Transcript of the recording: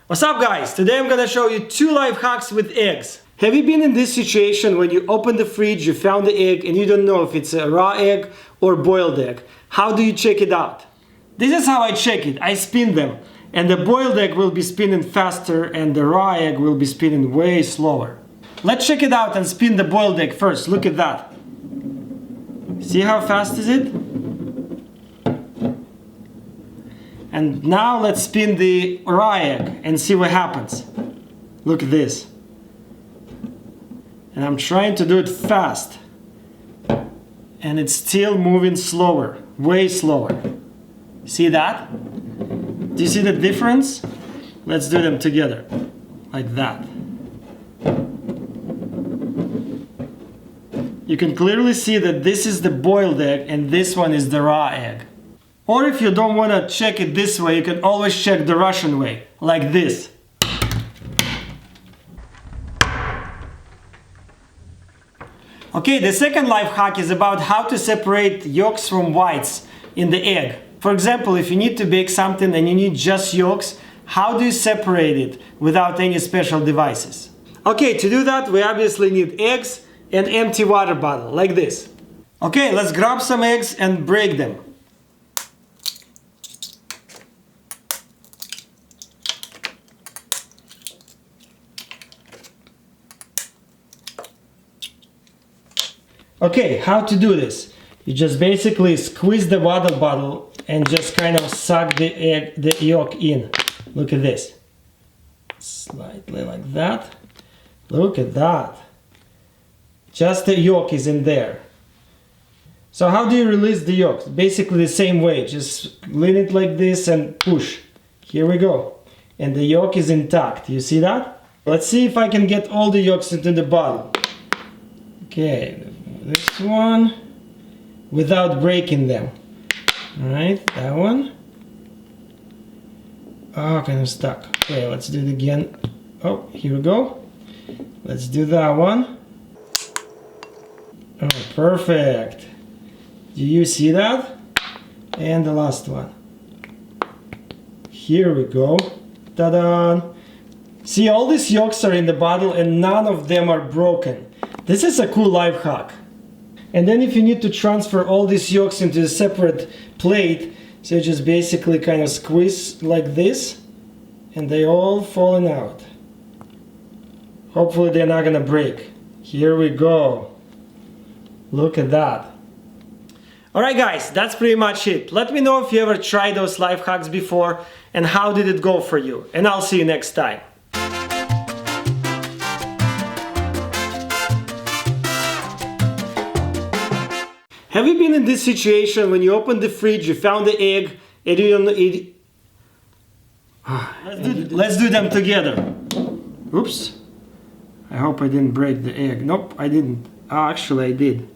What's up guys? Today I'm gonna show you 2 life hacks with eggs. Have you been in this situation when you open the fridge, you found the egg and you don't know if it's a raw egg or boiled egg? How do you check it out? This is how I check it. I spin them and the boiled egg will be spinning faster and the raw egg will be spinning way slower. Let's check it out and spin the boiled egg first. Look at that. See how fast is it? And now let's spin the raw egg and see what happens. Look at this. And I'm trying to do it fast. And it's still moving slower, way slower. See that? Do you see the difference? Let's do them together, like that. You can clearly see that this is the boiled egg and this one is the raw egg. Or if you don't want to check it this way, you can always check the Russian way, like this. Okay, the second life hack is about how to separate yolks from whites in the egg. For example, if you need to bake something and you need just yolks, how do you separate it without any special devices? Okay, to do that, we obviously need eggs and empty water bottle, like this. Okay, let's grab some eggs and break them. Okay, how to do this? You just basically squeeze the water bottle and just kind of suck the yolk in. Look at this. Slightly like that. Look at that. Just the yolk is in there. So how do you release the yolks? Basically the same way. Just lean it like this and push. Here we go. And the yolk is intact. You see that? Let's see if I can get all the yolks into the bottle. Okay. This one without breaking them. Alright, that one. Oh, kind of stuck. Okay, let's do it again. Oh, here we go. Let's do that one. Oh, perfect. Do you see that? And the last one. Here we go. Ta-da! See, all these yolks are in the bottle and none of them are broken. This is a cool life hack. And then if you need to transfer all these yolks into a separate plate, so you just basically kind of squeeze like this, and they all falling out. Hopefully they're not gonna break. Here we go. Look at that. Alright guys, that's pretty much it. Let me know if you ever tried those life hacks before and how did it go for you. And I'll see you next time. Have you been in this situation when you opened the fridge, you found the egg, and you don't eat? Let's do them together. Oops. I hope I didn't break the egg. Nope, I didn't. Oh, actually I did.